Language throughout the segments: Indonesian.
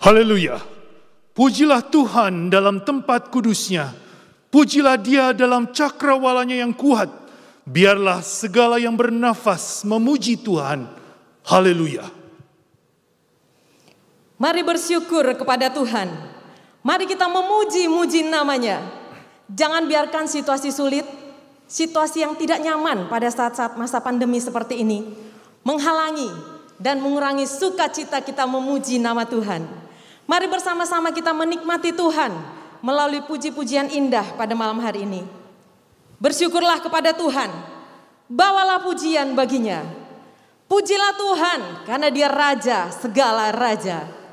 Haleluya. Pujilah Tuhan dalam tempat kudusnya. Pujilah Dia dalam cakrawalanya yang kuat. Biarlah segala yang bernafas memuji Tuhan. Haleluya. Mari bersyukur kepada Tuhan. Mari kita memuji-muji namanya. Jangan biarkan situasi sulit, situasi yang tidak nyaman pada saat-saat masa pandemi seperti ini menghalangi dan mengurangi sukacita kita memuji nama Tuhan. Mari bersama-sama kita menikmati Tuhan melalui puji-pujian indah pada malam hari ini. Bersyukurlah kepada Tuhan, bawalah pujian baginya. Pujilah Tuhan karena Dia Raja segala raja.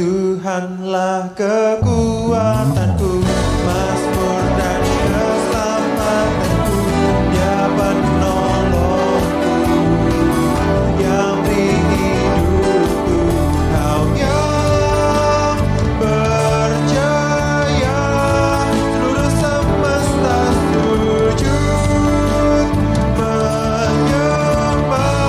Tuhanlah kekuatanku, Mazmur dan keselamatanku, Dia penolongku, yang beri hidupku. Kau yang berjaya, seluruh semesta sujud menyembah.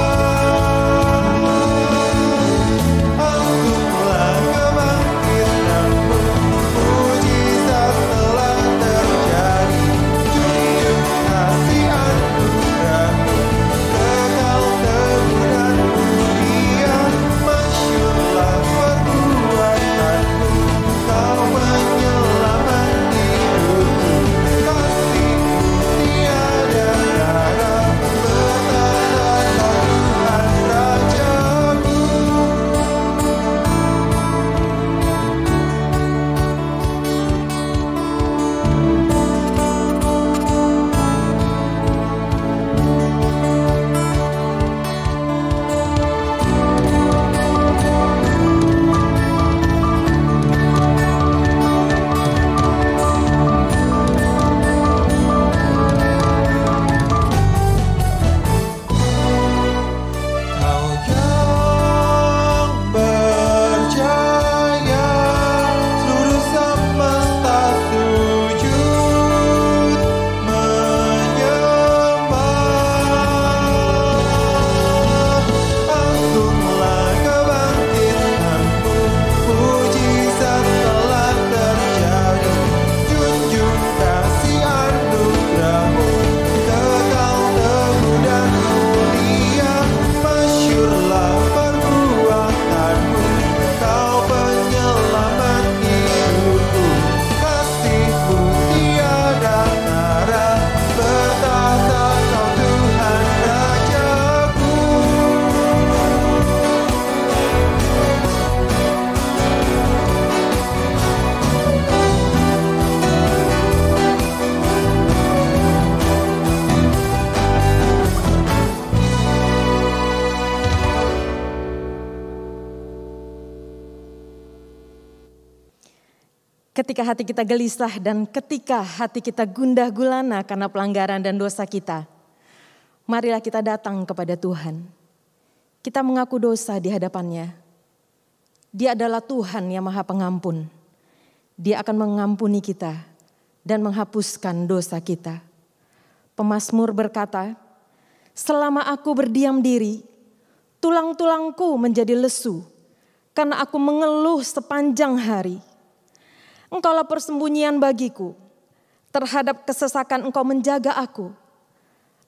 Ketika hati kita gelisah dan ketika hati kita gundah gulana karena pelanggaran dan dosa kita, marilah kita datang kepada Tuhan. Kita mengaku dosa di hadapan-Nya. Dia adalah Tuhan yang Maha Pengampun. Dia akan mengampuni kita dan menghapuskan dosa kita. Pemazmur berkata, selama aku berdiam diri, tulang-tulangku menjadi lesu, karena aku mengeluh sepanjang hari. Engkaulah persembunyian bagiku, terhadap kesesakan Engkau menjaga aku.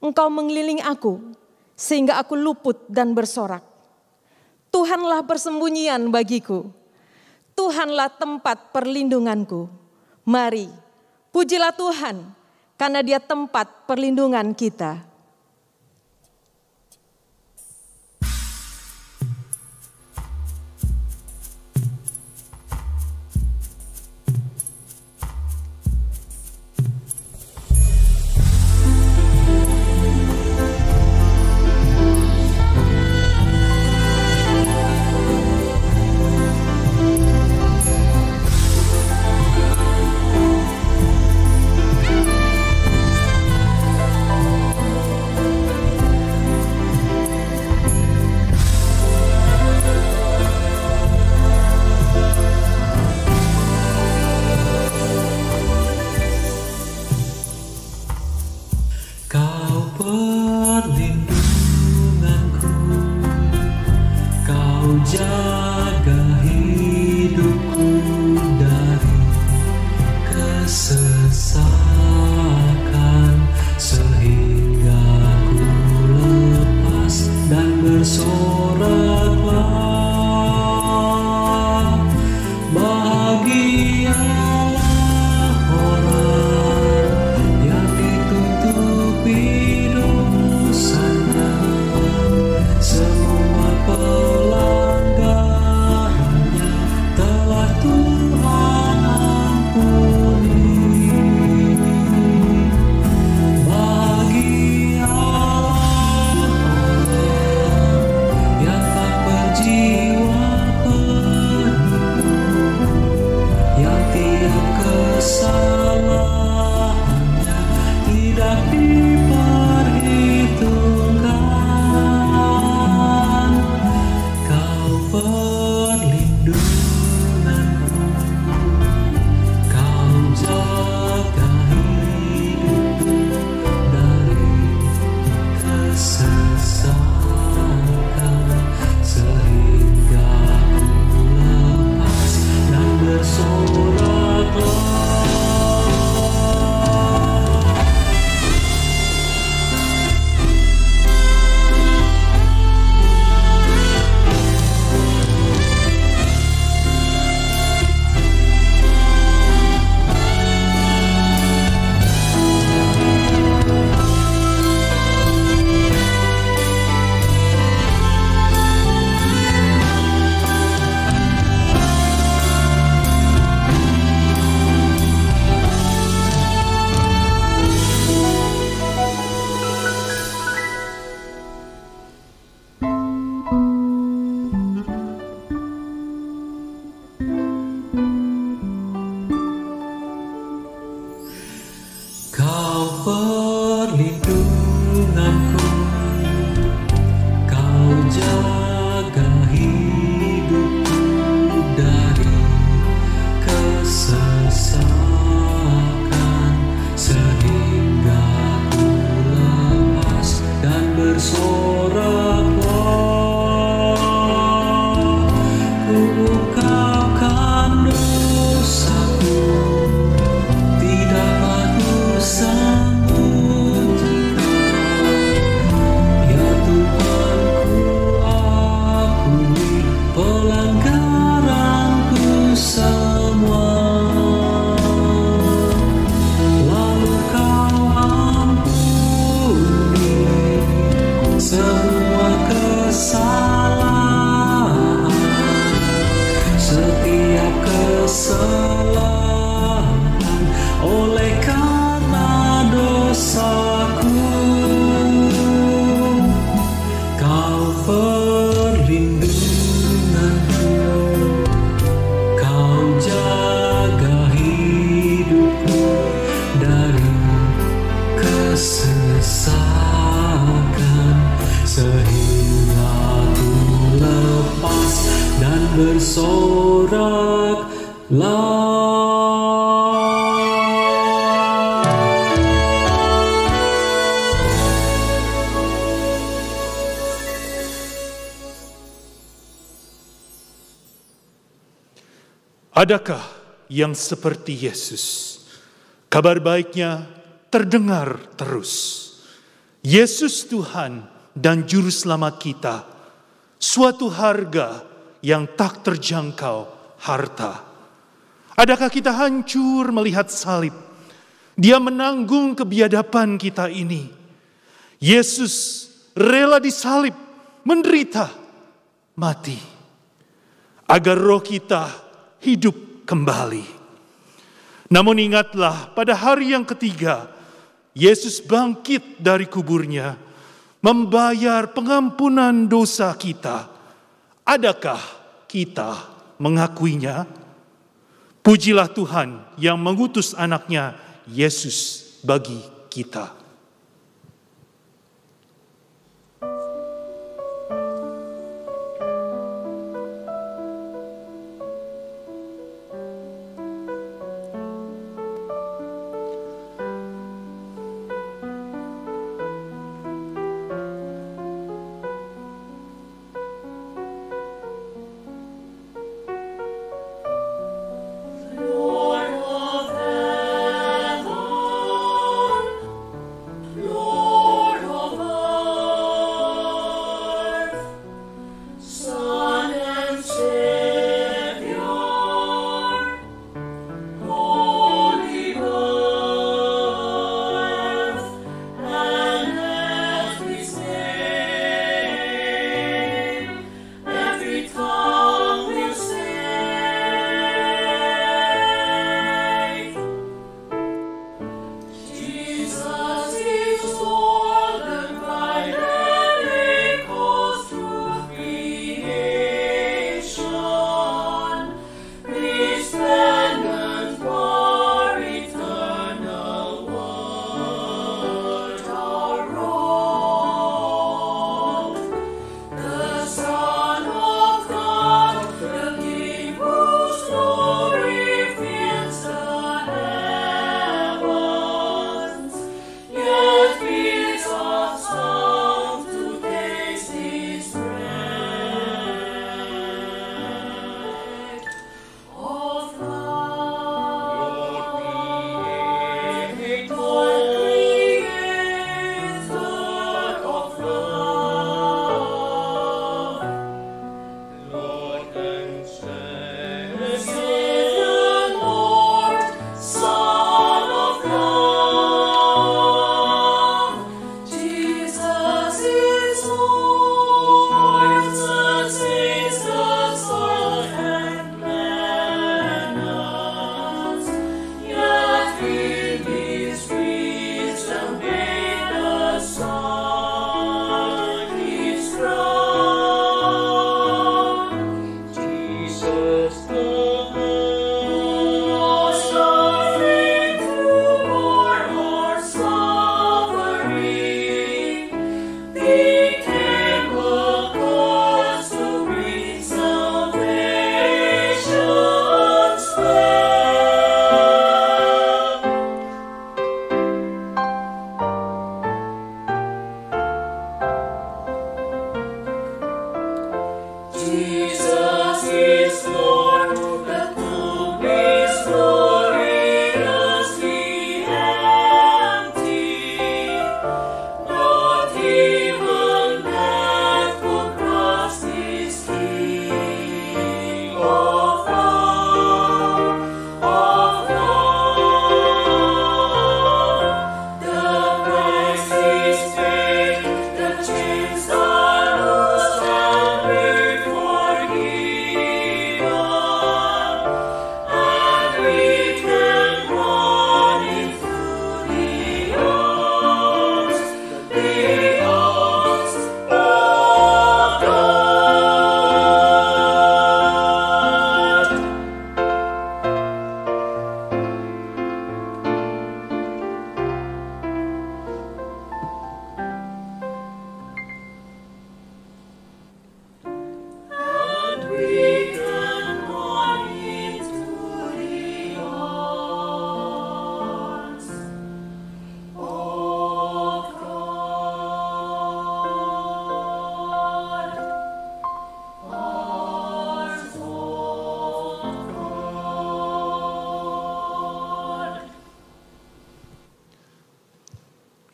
Engkau mengelilingi aku, sehingga aku luput dan bersorak. Tuhanlah persembunyian bagiku, Tuhanlah tempat perlindunganku. Mari, pujilah Tuhan, karena Dia tempat perlindungan kita. bersoraklah. Adakah yang seperti Yesus? Kabar baiknya terdengar terus. Yesus Tuhan dan Juru Selamat kita, suatu harga yang tak terjangkau harta. Adakah kita hancur melihat salib? Dia menanggung kebiadaban kita ini. Yesus rela disalib, menderita, mati, agar roh kita hidup kembali. Namun ingatlah, pada hari yang ketiga, Yesus bangkit dari kuburnya, membayar pengampunan dosa kita. Adakah kita mengakuinya? Pujilah Tuhan yang mengutus anaknya Yesus bagi kita.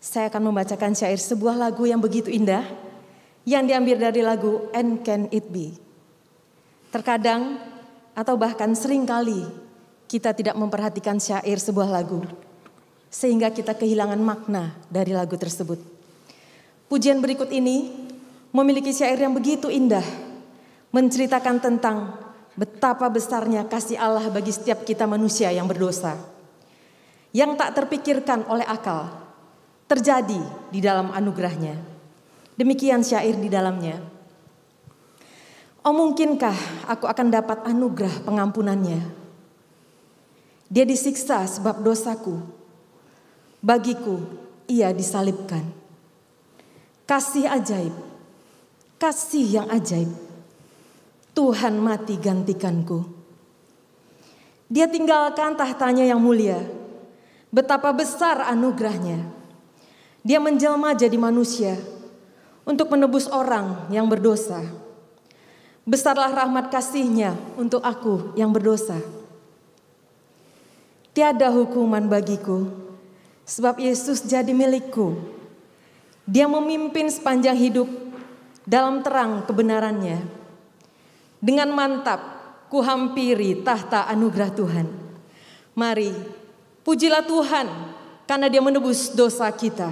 Saya akan membacakan syair sebuah lagu yang begitu indah, yang diambil dari lagu And Can It Be. Terkadang atau bahkan seringkali kita tidak memperhatikan syair sebuah lagu, sehingga kita kehilangan makna dari lagu tersebut. Pujian berikut ini memiliki syair yang begitu indah, menceritakan tentang betapa besarnya kasih Allah bagi setiap kita manusia yang berdosa, yang tak terpikirkan oleh akal, terjadi di dalam anugerahnya. Demikian syair di dalamnya. Oh, mungkinkah aku akan dapat anugerah pengampunannya? Dia disiksa sebab dosaku, bagiku ia disalibkan. Kasih ajaib, kasih yang ajaib, Tuhan mati gantikanku. Dia tinggalkan tahtanya yang mulia, betapa besar anugerahnya. Dia menjelma jadi manusia untuk menebus orang yang berdosa. Besarlah rahmat kasih-Nya untuk aku yang berdosa. Tiada hukuman bagiku, sebab Yesus jadi milikku. Dia memimpin sepanjang hidup dalam terang kebenarannya. Dengan mantap ku hampiri tahta anugerah Tuhan. Mari, pujilah Tuhan karena Dia menebus dosa kita.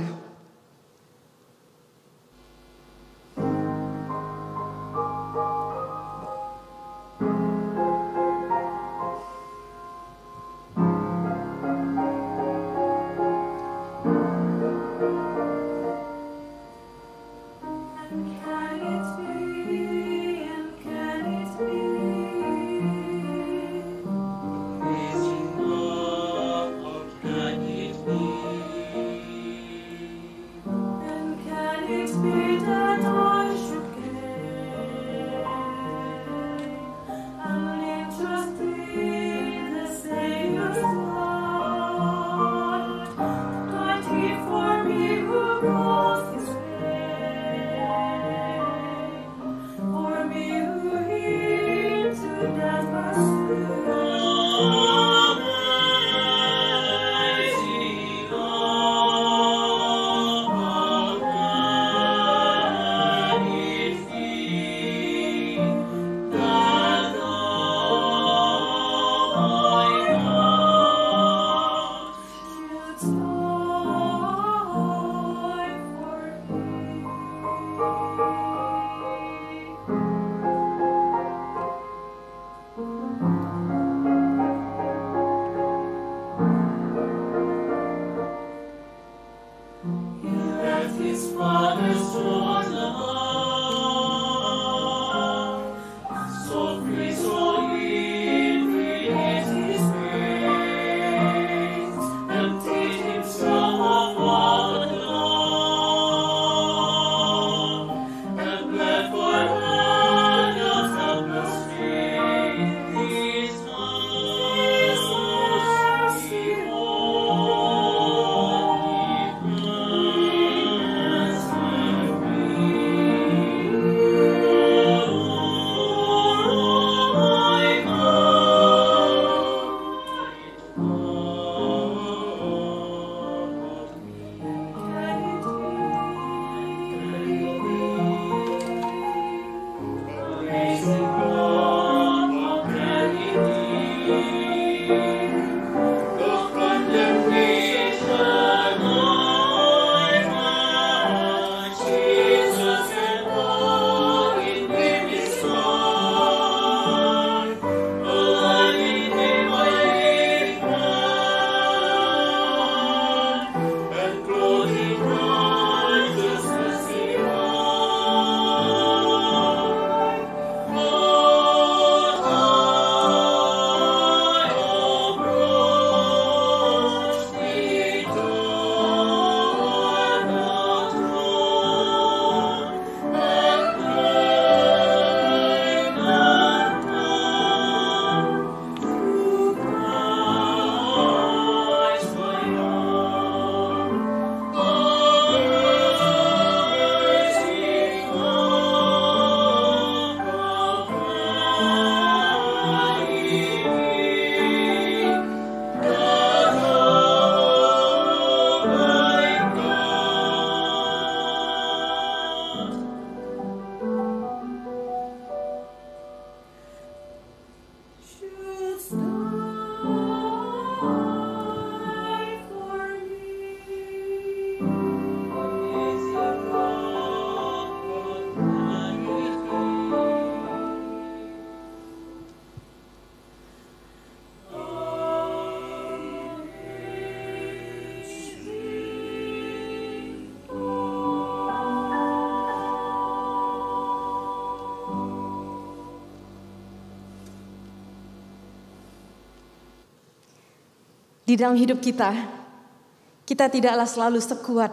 Di dalam hidup kita tidaklah selalu sekuat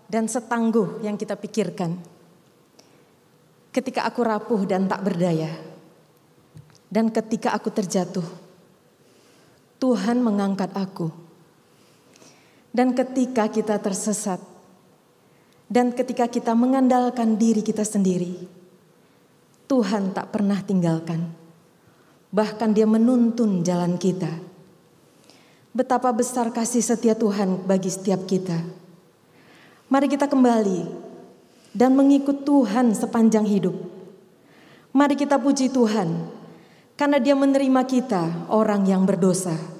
dan setangguh yang kita pikirkan. Ketika aku rapuh dan tak berdaya, dan ketika aku terjatuh, Tuhan mengangkat aku. Dan ketika kita tersesat, dan ketika kita mengandalkan diri kita sendiri, Tuhan tak pernah tinggalkan. Bahkan Dia menuntun jalan kita. Betapa besar kasih setia Tuhan bagi setiap kita. Mari kita kembali dan mengikut Tuhan sepanjang hidup. Mari kita puji Tuhan, karena Dia menerima kita, orang yang berdosa.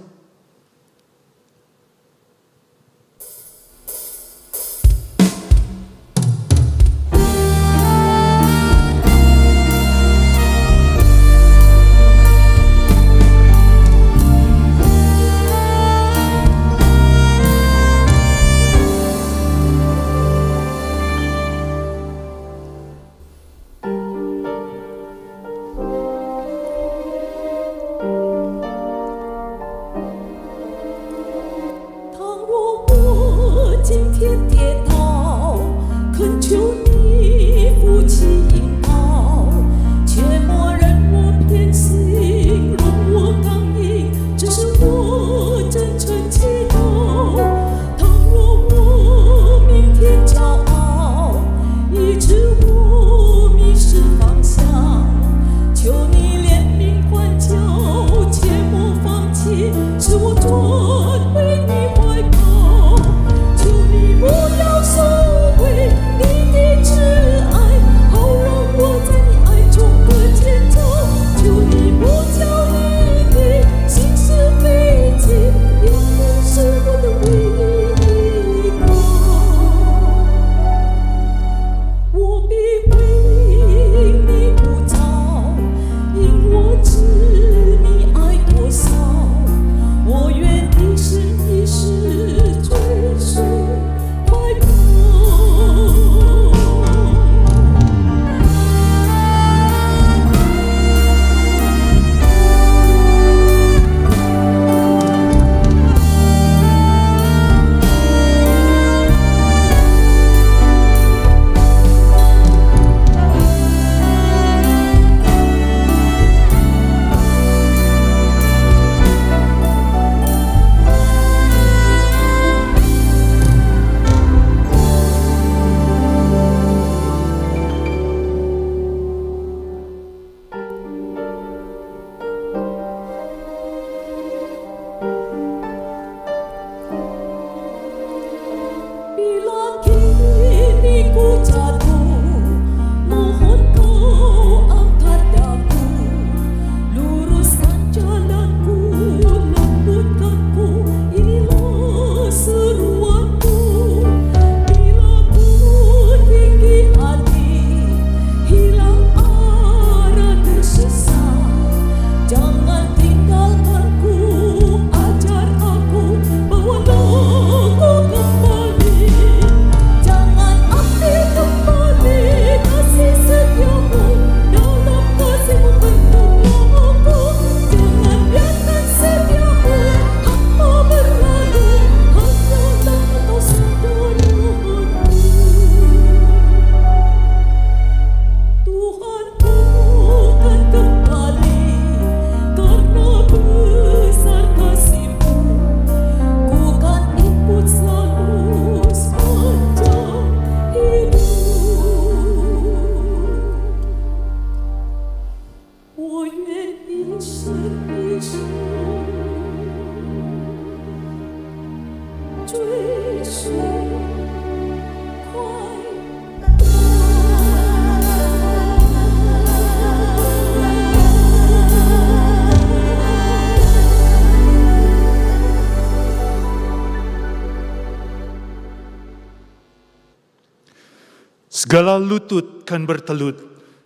Segala lutut kan bertelut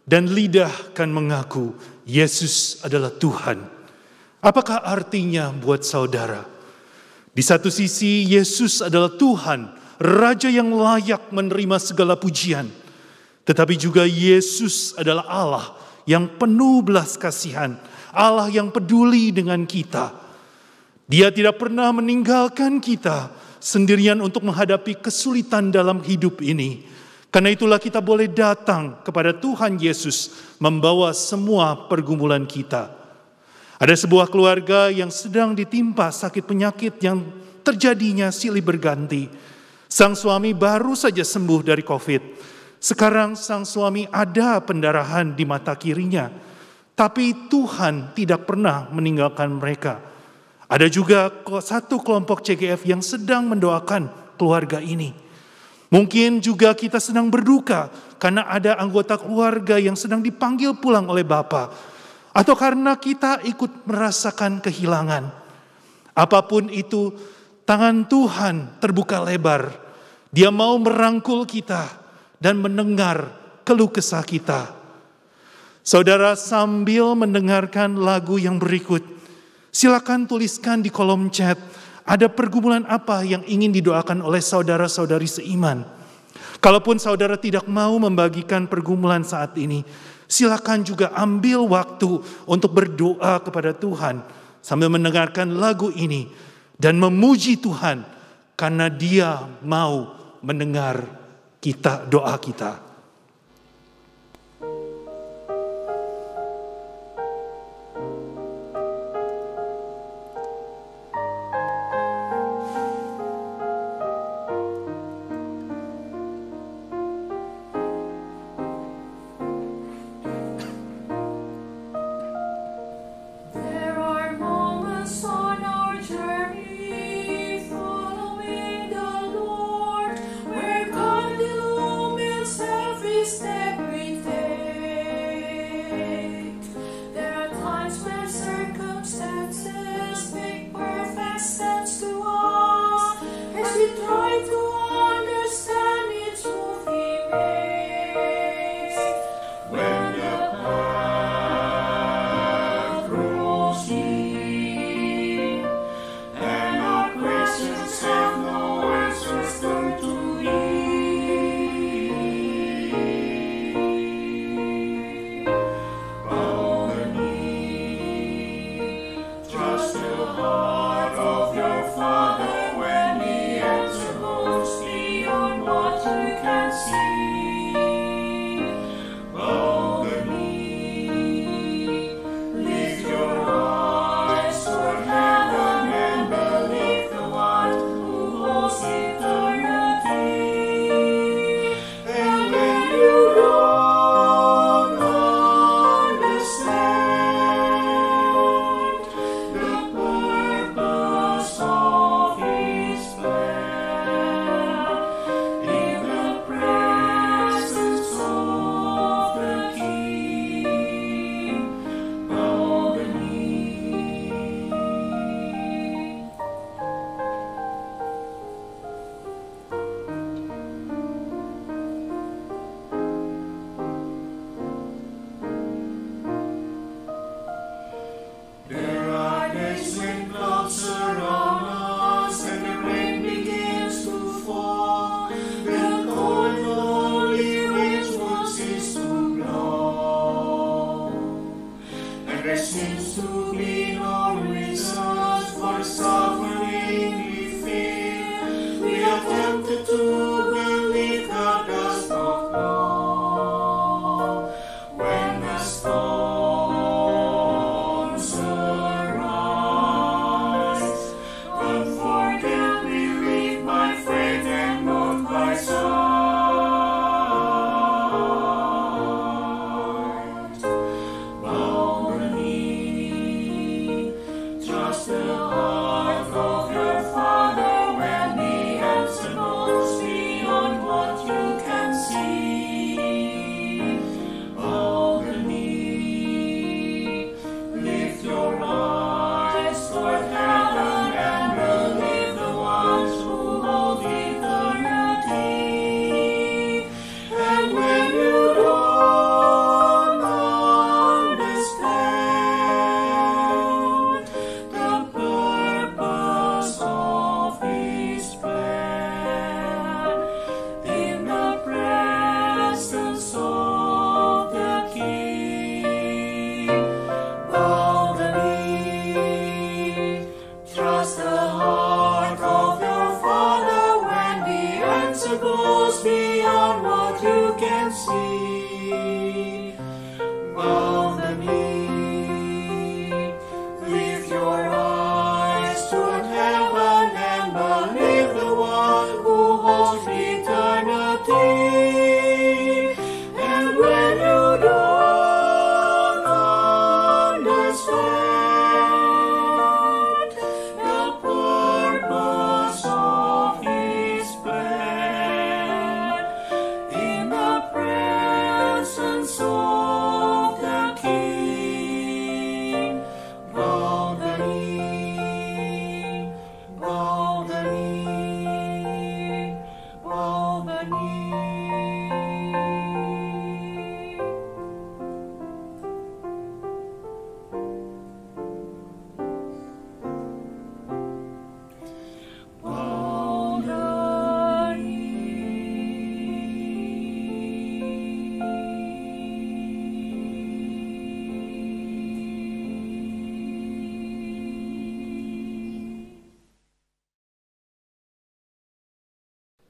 dan lidah kan mengaku Yesus adalah Tuhan. Apakah artinya buat saudara? Di satu sisi Yesus adalah Tuhan, Raja yang layak menerima segala pujian. Tetapi juga Yesus adalah Allah yang penuh belas kasihan, Allah yang peduli dengan kita. Dia tidak pernah meninggalkan kita sendirian untuk menghadapi kesulitan dalam hidup ini. Karena itulah kita boleh datang kepada Tuhan Yesus membawa semua pergumulan kita. Ada sebuah keluarga yang sedang ditimpa sakit penyakit yang terjadinya silih berganti. Sang suami baru saja sembuh dari COVID. Sekarang sang suami ada pendarahan di mata kirinya. Tapi Tuhan tidak pernah meninggalkan mereka. Ada juga satu kelompok CGF yang sedang mendoakan keluarga ini. Mungkin juga kita sedang berduka karena ada anggota keluarga yang sedang dipanggil pulang oleh Bapa. Atau karena kita ikut merasakan kehilangan. Apapun itu, tangan Tuhan terbuka lebar. Dia mau merangkul kita dan mendengar keluh kesah kita. Saudara, sambil mendengarkan lagu yang berikut, silakan tuliskan di kolom chat, ada pergumulan apa yang ingin didoakan oleh saudara-saudari seiman. Kalaupun saudara tidak mau membagikan pergumulan saat ini, silakan juga ambil waktu untuk berdoa kepada Tuhan sambil mendengarkan lagu ini dan memuji Tuhan karena Dia mau mendengar doa kita.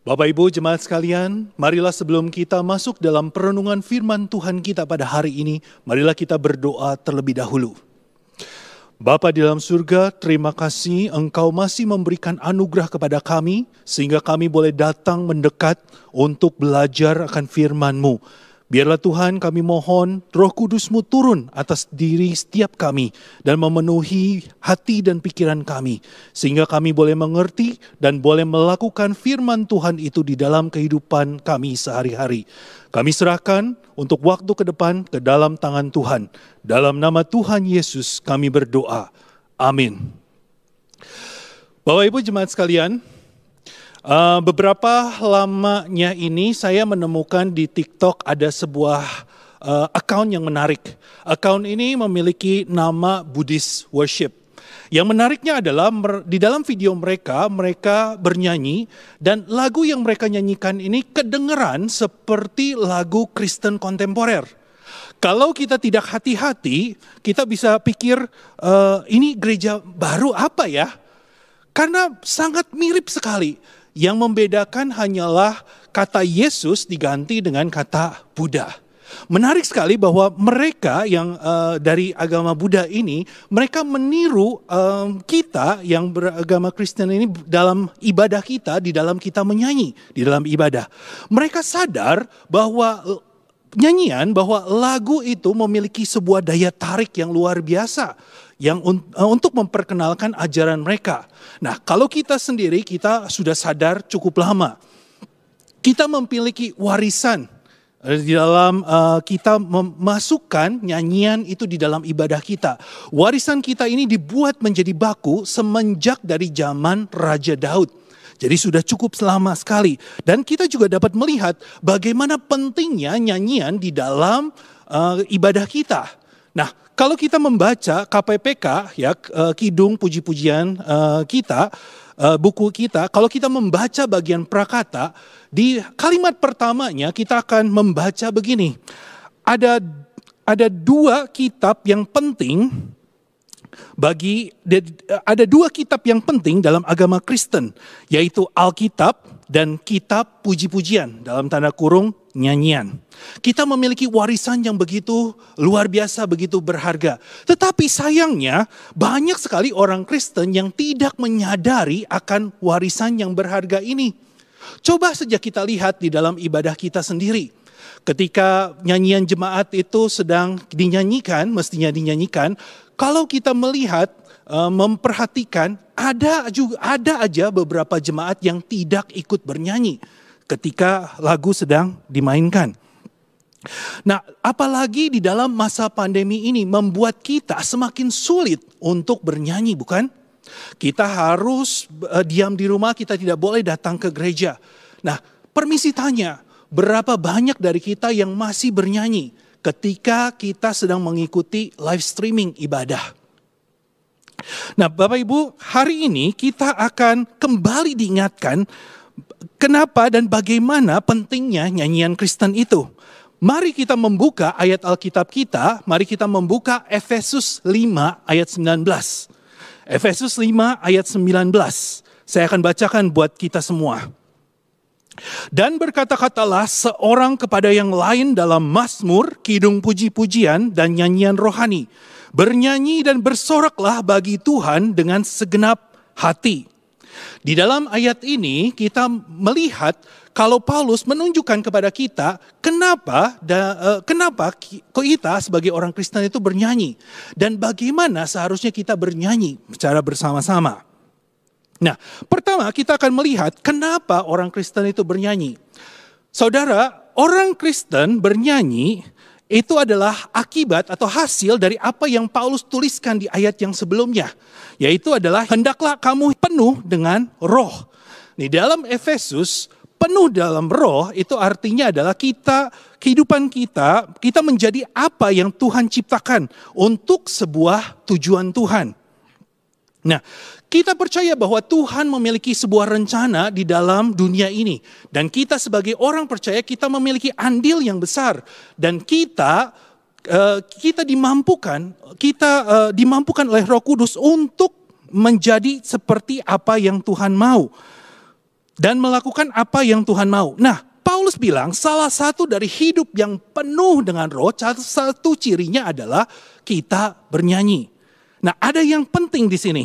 Bapak Ibu jemaat sekalian, marilah sebelum kita masuk dalam perenungan firman Tuhan kita pada hari ini, marilah kita berdoa terlebih dahulu. Bapa di dalam surga, terima kasih Engkau masih memberikan anugerah kepada kami, sehingga kami boleh datang mendekat untuk belajar akan firman-Mu. Biarlah Tuhan kami mohon Roh Kudus-Mu turun atas diri setiap kami dan memenuhi hati dan pikiran kami. Sehingga kami boleh mengerti dan boleh melakukan firman Tuhan itu di dalam kehidupan kami sehari-hari. Kami serahkan untuk waktu ke depan ke dalam tangan Tuhan. Dalam nama Tuhan Yesus kami berdoa. Amin. Bapak Ibu jemaat sekalian, beberapa lamanya ini saya menemukan di TikTok ada sebuah account yang menarik. Account ini memiliki nama Buddhist Worship. Yang menariknya adalah di dalam video mereka bernyanyi dan lagu yang mereka nyanyikan ini kedengeran seperti lagu Kristen kontemporer. Kalau kita tidak hati-hati, kita bisa pikir ini gereja baru apa ya? Karena sangat mirip sekali. Yang membedakan hanyalah kata Yesus diganti dengan kata Buddha. Menarik sekali bahwa mereka yang dari agama Buddha ini, mereka meniru kita yang beragama Kristen ini dalam ibadah kita, di dalam kita menyanyi, di dalam ibadah. Mereka sadar bahwa nyanyian, bahwa lagu itu memiliki sebuah daya tarik yang luar biasa yang untuk memperkenalkan ajaran mereka. Nah, kalau kita sendiri, kita sudah sadar cukup lama. Kita memiliki warisan di dalam kita memasukkan nyanyian itu di dalam ibadah kita. Warisan kita ini dibuat menjadi baku semenjak dari zaman Raja Daud. Jadi sudah cukup lama sekali. Dan kita juga dapat melihat bagaimana pentingnya nyanyian di dalam ibadah kita. Nah, kalau kita membaca KPPK, ya Kidung Puji-Pujian kita, buku kita, kalau kita membaca bagian prakata, di kalimat pertamanya kita akan membaca begini. Ada dua kitab yang penting ada dua kitab yang penting dalam agama Kristen, yaitu Alkitab dan kitab puji-pujian, dalam tanda kurung nyanyian. Kita memiliki warisan yang begitu luar biasa, begitu berharga. Tetapi sayangnya banyak sekali orang Kristen yang tidak menyadari akan warisan yang berharga ini. Coba saja kita lihat di dalam ibadah kita sendiri. Ketika nyanyian jemaat itu sedang dinyanyikan, mestinya dinyanyikan, kalau kita melihat, memperhatikan, ada aja beberapa jemaat yang tidak ikut bernyanyi ketika lagu sedang dimainkan. Nah, apalagi di dalam masa pandemi ini membuat kita semakin sulit untuk bernyanyi, bukan? Kita harus diam di rumah, kita tidak boleh datang ke gereja. Nah, permisi tanya, berapa banyak dari kita yang masih bernyanyi ketika kita sedang mengikuti live streaming ibadah? Nah, Bapak Ibu, hari ini kita akan kembali diingatkan kenapa dan bagaimana pentingnya nyanyian Kristen itu. Mari kita membuka ayat Alkitab kita, mari kita membuka Efesus 5 ayat 19. Efesus 5 ayat 19. Saya akan bacakan buat kita semua. Dan berkata-katalah seorang kepada yang lain dalam mazmur, kidung puji-pujian dan nyanyian rohani. Bernyanyi dan bersoraklah bagi Tuhan dengan segenap hati. Di dalam ayat ini kita melihat kalau Paulus menunjukkan kepada kita kenapa kita sebagai orang Kristen itu bernyanyi. Dan bagaimana seharusnya kita bernyanyi secara bersama-sama. Nah, pertama kita akan melihat kenapa orang Kristen itu bernyanyi. Saudara, orang Kristen bernyanyi itu adalah akibat atau hasil dari apa yang Paulus tuliskan di ayat yang sebelumnya. Yaitu adalah hendaklah kamu penuh dengan roh. Di dalam Efesus, penuh dalam roh itu artinya adalah kehidupan kita menjadi apa yang Tuhan ciptakan untuk sebuah tujuan Tuhan. Nah, kita percaya bahwa Tuhan memiliki sebuah rencana di dalam dunia ini. Dan kita sebagai orang percaya kita memiliki andil yang besar. Dan kita dimampukan oleh Roh Kudus untuk menjadi seperti apa yang Tuhan mau. dan melakukan apa yang Tuhan mau. Nah, Paulus bilang salah satu dari hidup yang penuh dengan roh, satu cirinya adalah kita bernyanyi. Nah, ada yang penting di sini.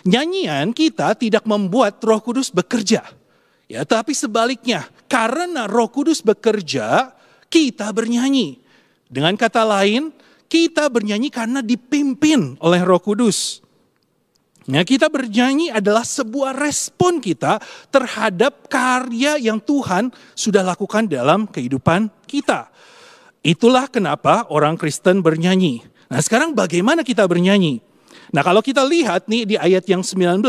Nyanyian kita tidak membuat Roh Kudus bekerja. Ya, tapi sebaliknya, karena Roh Kudus bekerja, kita bernyanyi. Dengan kata lain, kita bernyanyi karena dipimpin oleh Roh Kudus. Nah, kita bernyanyi adalah sebuah respon kita terhadap karya yang Tuhan sudah lakukan dalam kehidupan kita. Itulah kenapa orang Kristen bernyanyi. Nah, sekarang bagaimana kita bernyanyi? Nah, kalau kita lihat nih di ayat yang 19,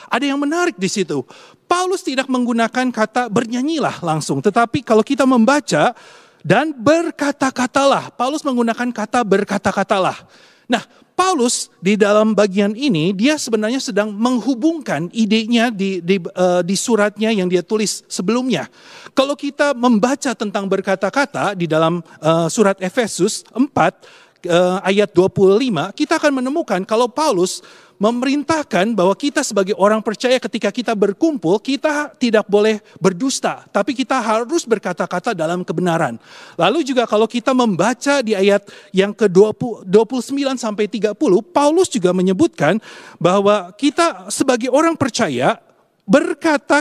ada yang menarik di situ. Paulus tidak menggunakan kata bernyanyilah langsung, tetapi kalau kita membaca dan berkata-katalah, Paulus menggunakan kata berkata-katalah. Nah, Paulus di dalam bagian ini dia sebenarnya sedang menghubungkan idenya di suratnya yang dia tulis sebelumnya. Kalau kita membaca tentang berkata-kata di dalam surat Efesus 4 ayat 25, kita akan menemukan kalau Paulus memerintahkan bahwa kita sebagai orang percaya ketika kita berkumpul, kita tidak boleh berdusta, tapi kita harus berkata-kata dalam kebenaran. Lalu juga kalau kita membaca di ayat yang ke-29 sampai 30, Paulus juga menyebutkan bahwa kita sebagai orang percaya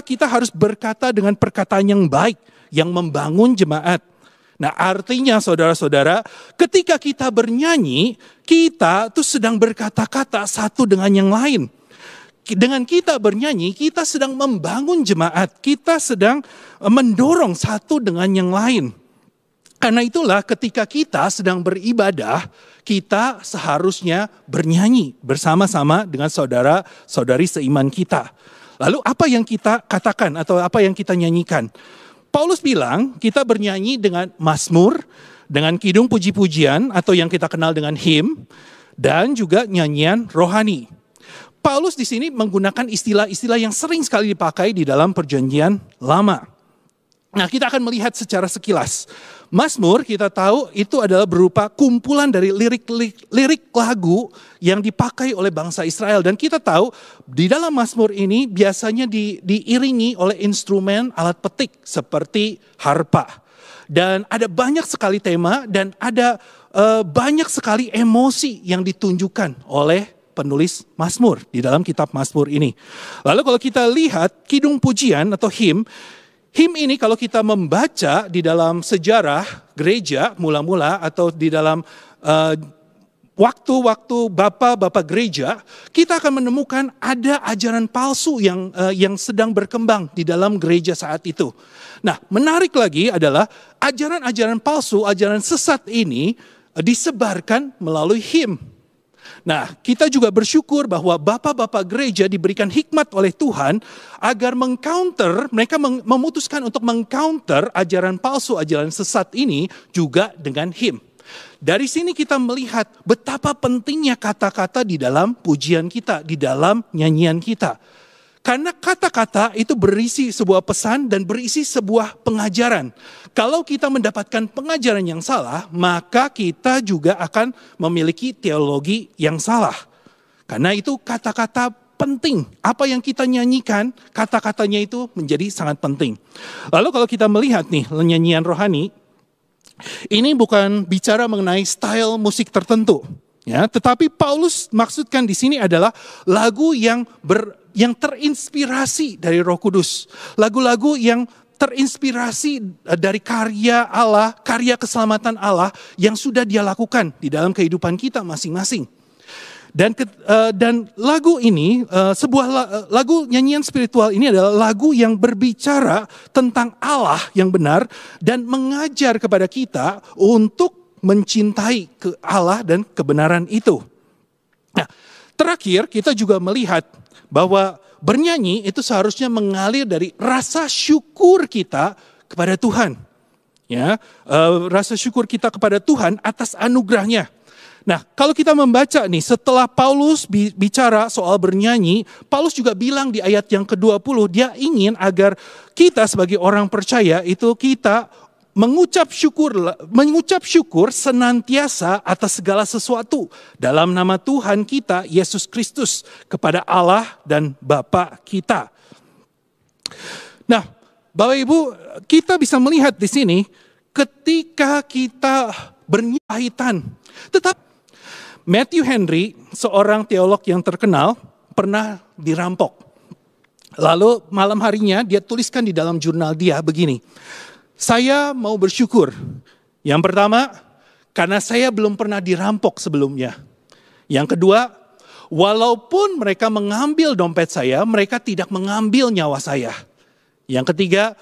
kita harus berkata dengan perkataan yang baik, yang membangun jemaat. Nah, artinya saudara-saudara, ketika kita bernyanyi, kita tuh sedang berkata-kata satu dengan yang lain. Dengan kita bernyanyi, kita sedang membangun jemaat, kita sedang mendorong satu dengan yang lain. Karena itulah ketika kita sedang beribadah, kita seharusnya bernyanyi bersama-sama dengan saudara-saudari seiman kita. Lalu apa yang kita katakan atau apa yang kita nyanyikan? Paulus bilang kita bernyanyi dengan mazmur, dengan kidung puji-pujian atau yang kita kenal dengan hymn, dan juga nyanyian rohani. Paulus di sini menggunakan istilah-istilah yang sering sekali dipakai di dalam perjanjian lama. Nah, kita akan melihat secara sekilas. Mazmur kita tahu itu adalah berupa kumpulan dari lirik lagu yang dipakai oleh bangsa Israel. Dan kita tahu di dalam Mazmur ini biasanya diiringi oleh instrumen alat petik seperti harpa. Dan ada banyak sekali tema dan ada banyak sekali emosi yang ditunjukkan oleh penulis Mazmur di dalam kitab Mazmur ini. Lalu kalau kita lihat kidung pujian atau hymn ini kalau kita membaca di dalam sejarah gereja mula-mula atau di dalam waktu-waktu bapak-bapak gereja, kita akan menemukan ada ajaran palsu yang sedang berkembang di dalam gereja saat itu. Nah, menarik lagi adalah ajaran-ajaran palsu, ajaran sesat ini disebarkan melalui hymn. Nah, kita juga bersyukur bahwa bapak-bapak gereja diberikan hikmat oleh Tuhan agar mereka memutuskan untuk mengcounter ajaran palsu, ajaran sesat ini juga dengan hymn. Dari sini kita melihat betapa pentingnya kata-kata di dalam pujian kita, di dalam nyanyian kita. Karena kata-kata itu berisi sebuah pesan dan berisi sebuah pengajaran. Kalau kita mendapatkan pengajaran yang salah, maka kita juga akan memiliki teologi yang salah. Karena itu kata-kata penting. Apa yang kita nyanyikan, kata-katanya itu menjadi sangat penting. Lalu kalau kita melihat nih nyanyian rohani, ini bukan bicara mengenai style musik tertentu. Ya, tetapi Paulus maksudkan di sini adalah lagu yang terinspirasi dari Roh Kudus. Lagu-lagu yang terinspirasi dari karya Allah, karya keselamatan Allah yang sudah Dia lakukan di dalam kehidupan kita masing-masing. Dan lagu ini, sebuah lagu nyanyian spiritual ini adalah lagu yang berbicara tentang Allah yang benar dan mengajar kepada kita untuk mencintai ke Allah dan kebenaran itu. Nah, terakhir kita juga melihat bahwa bernyanyi itu seharusnya mengalir dari rasa syukur kita kepada Tuhan. Ya, rasa syukur kita kepada Tuhan atas anugerahnya. Nah, kalau kita membaca nih, setelah Paulus bicara soal bernyanyi, Paulus juga bilang di ayat yang ke-20, dia ingin agar kita sebagai orang percaya itu kita mengucap syukur senantiasa atas segala sesuatu dalam nama Tuhan kita Yesus Kristus kepada Allah dan Bapa kita. Nah, Bapak Ibu, kita bisa melihat di sini ketika kita berkaitan. Tetapi Matthew Henry, seorang teolog yang terkenal, pernah dirampok. Lalu malam harinya dia tuliskan di dalam jurnal dia begini. Saya mau bersyukur. Yang pertama, karena saya belum pernah dirampok sebelumnya. Yang kedua, walaupun mereka mengambil dompet saya, mereka tidak mengambil nyawa saya. Yang ketiga,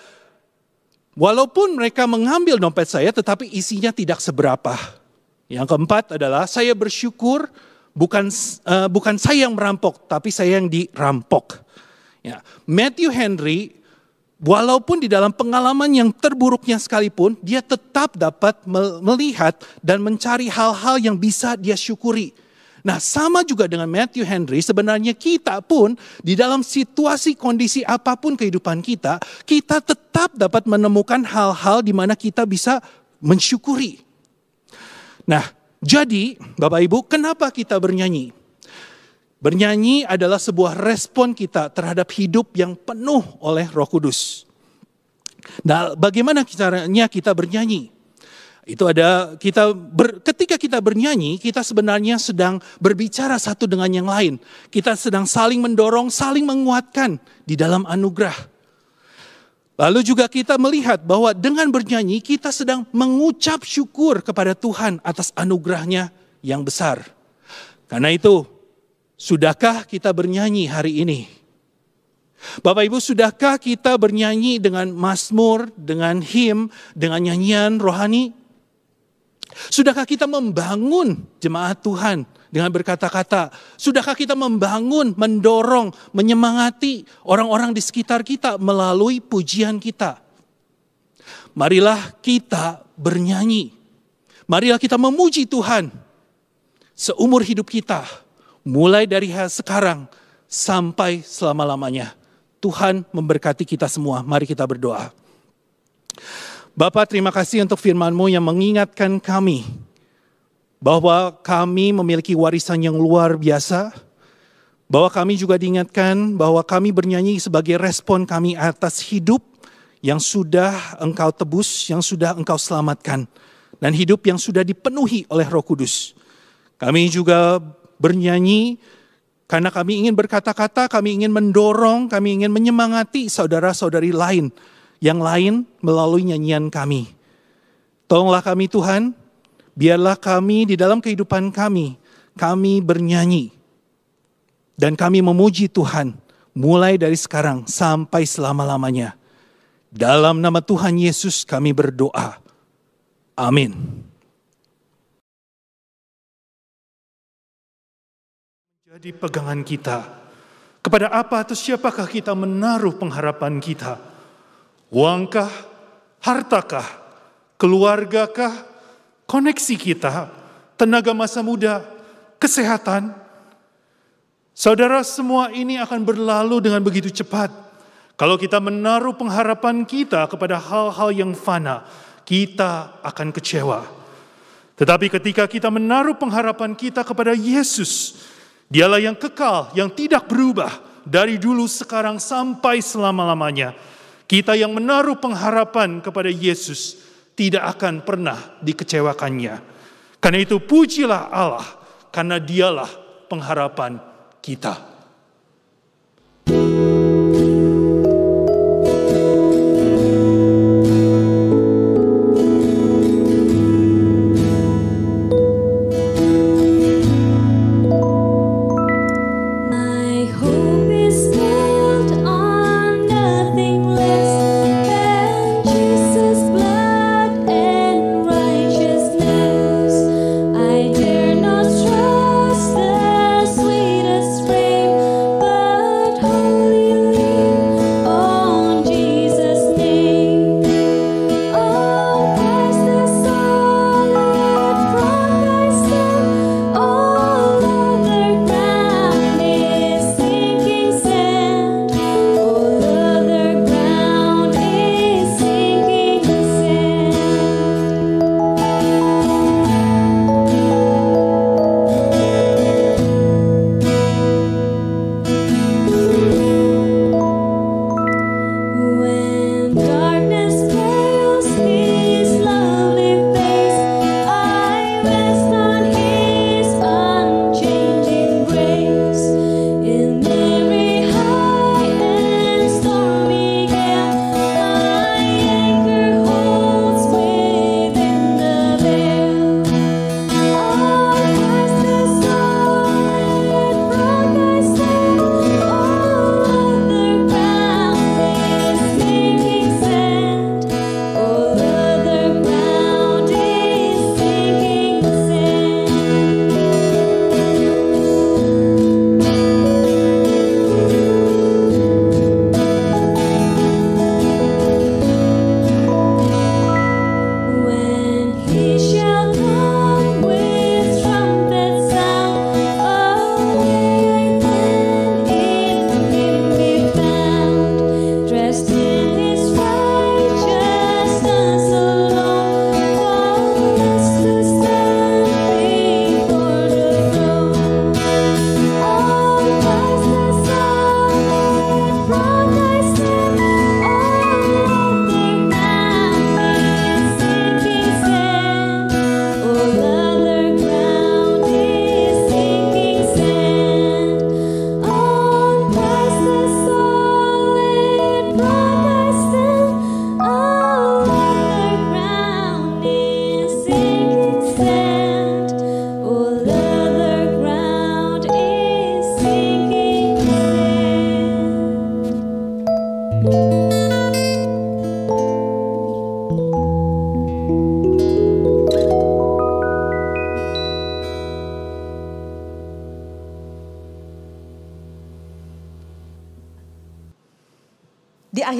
walaupun mereka mengambil dompet saya, tetapi isinya tidak seberapa. Yang keempat adalah saya bersyukur bukan saya yang merampok, tapi saya yang dirampok. Ya, Matthew Henry, walaupun di dalam pengalaman yang terburuknya sekalipun, dia tetap dapat melihat dan mencari hal-hal yang bisa dia syukuri. Nah, sama juga dengan Matthew Henry, sebenarnya kita pun di dalam situasi kondisi apapun kehidupan kita tetap dapat menemukan hal-hal di mana kita bisa mensyukuri. Nah, jadi Bapak Ibu, kenapa kita bernyanyi? Bernyanyi adalah sebuah respon kita terhadap hidup yang penuh oleh Roh Kudus. Nah, bagaimana caranya kita bernyanyi? Itu ada ketika kita bernyanyi, kita sebenarnya sedang berbicara satu dengan yang lain. Kita sedang saling mendorong, saling menguatkan di dalam anugerah. Lalu juga kita melihat bahwa dengan bernyanyi kita sedang mengucap syukur kepada Tuhan atas anugerahnya yang besar. Karena itu, sudahkah kita bernyanyi hari ini? Bapak Ibu, sudahkah kita bernyanyi dengan mazmur, dengan him, dengan nyanyian rohani? Sudahkah kita membangun jemaat Tuhan dengan berkata-kata? Sudahkah kita membangun, mendorong, menyemangati orang-orang di sekitar kita melalui pujian kita? Marilah kita bernyanyi. Marilah kita memuji Tuhan seumur hidup kita. Mulai dari sekarang sampai selama-lamanya. Tuhan memberkati kita semua. Mari kita berdoa. Bapa, terima kasih untuk firman-Mu yang mengingatkan kami bahwa kami memiliki warisan yang luar biasa, bahwa kami juga diingatkan bahwa kami bernyanyi sebagai respon kami atas hidup yang sudah Engkau tebus, yang sudah Engkau selamatkan, dan hidup yang sudah dipenuhi oleh Roh Kudus. Kami juga bernyanyi karena kami ingin berkata-kata, kami ingin mendorong, kami ingin menyemangati saudara-saudari lain, yang lain melalui nyanyian kami. Tolonglah kami Tuhan, biarlah kami di dalam kehidupan kami bernyanyi. Dan kami memuji Tuhan mulai dari sekarang sampai selama-lamanya. Dalam nama Tuhan Yesus kami berdoa. Amin. Menjadi pegangan kita. Kepada apa atau siapakah kita menaruh pengharapan kita? Uangkah, hartakah, keluargakah, koneksi kita, tenaga masa muda, kesehatan? Saudara, semua ini akan berlalu dengan begitu cepat. Kalau kita menaruh pengharapan kita kepada hal-hal yang fana, kita akan kecewa. Tetapi ketika kita menaruh pengharapan kita kepada Yesus, Dialah yang kekal, yang tidak berubah dari dulu, sekarang, sampai selama-lamanya. Kita yang menaruh pengharapan kepada Yesus tidak akan pernah dikecewakannya. Karena itu pujilah Allah, karena Dialah pengharapan kita. Flame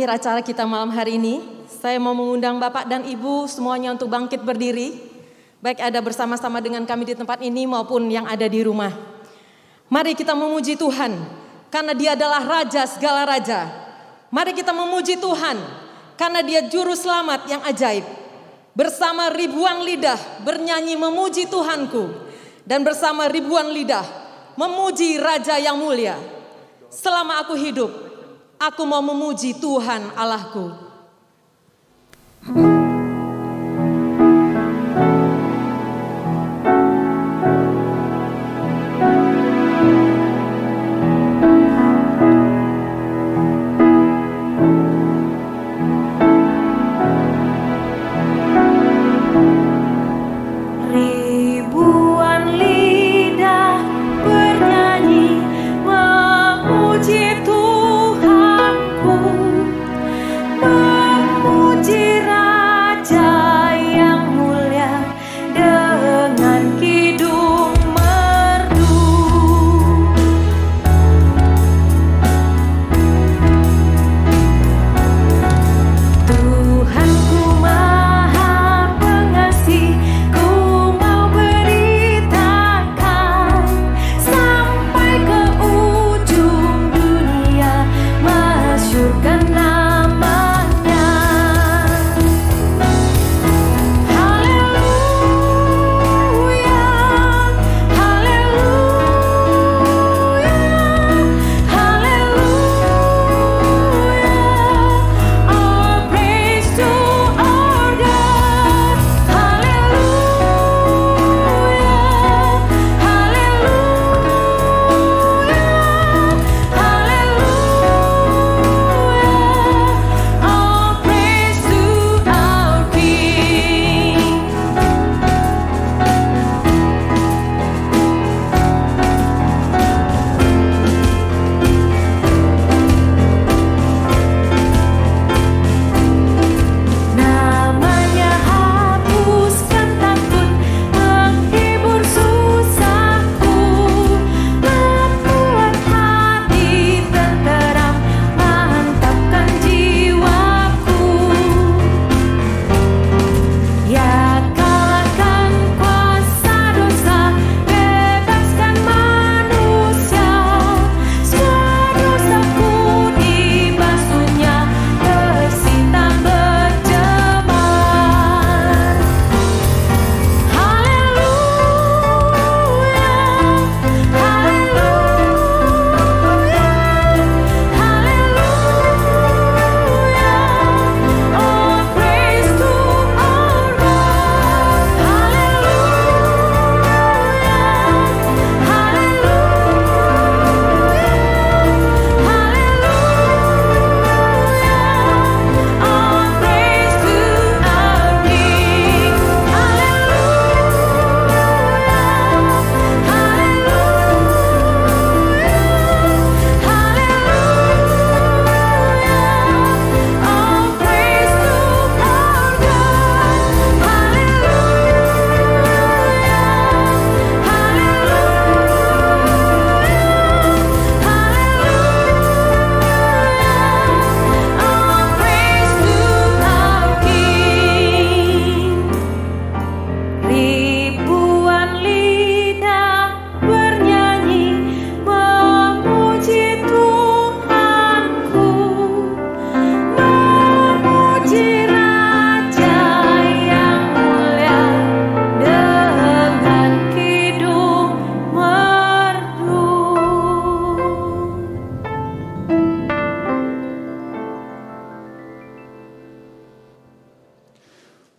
akhir acara kita malam hari ini, saya mau mengundang Bapak dan Ibu semuanya untuk bangkit berdiri. Baik ada bersama-sama dengan kami di tempat ini maupun yang ada di rumah. Mari kita memuji Tuhan, karena Dia adalah Raja segala Raja. Mari kita memuji Tuhan, karena Dia Juru Selamat yang ajaib. Bersama ribuan lidah bernyanyi memuji Tuhanku, dan bersama ribuan lidah memuji Raja yang mulia. Selama aku hidup, aku mau memuji Tuhan Allahku.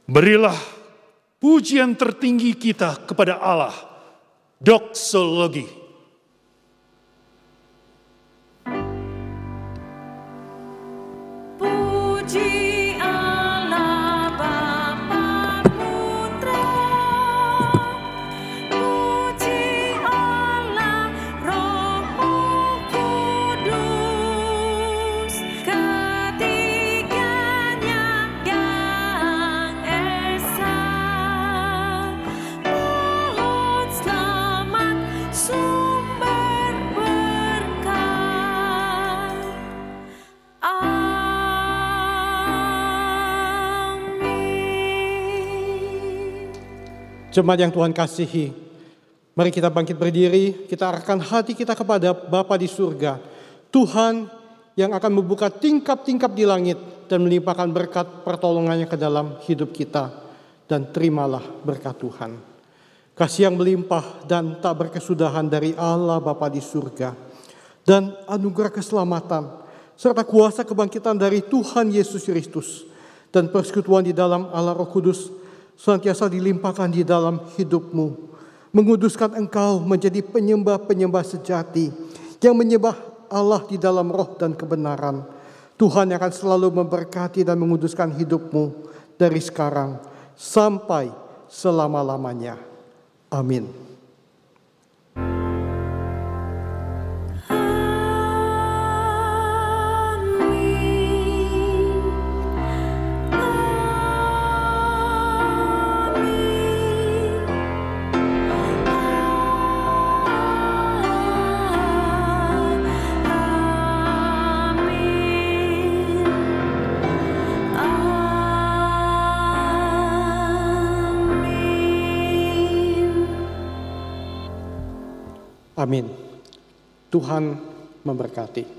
Berilah pujian tertinggi kita kepada Allah. Doksologi. Puji Allah Bapa Putra, puji Allah Roh Kudus, ketiganya yang esa. Mohon selamat Jemaat yang Tuhan kasihi, mari kita bangkit berdiri, kita arahkan hati kita kepada Bapa di surga, Tuhan yang akan membuka tingkap-tingkap di langit dan melimpahkan berkat pertolongannya ke dalam hidup kita. Dan terimalah berkat Tuhan. Kasih yang melimpah dan tak berkesudahan dari Allah Bapa di surga, dan anugerah keselamatan, serta kuasa kebangkitan dari Tuhan Yesus Kristus, dan persekutuan di dalam Allah Roh Kudus, senantiasa dilimpahkan di dalam hidupmu, menguduskan engkau menjadi penyembah-penyembah sejati, yang menyembah Allah di dalam roh dan kebenaran. Tuhan akan selalu memberkati dan menguduskan hidupmu dari sekarang sampai selama-lamanya. Amin. Amin. Tuhan memberkati.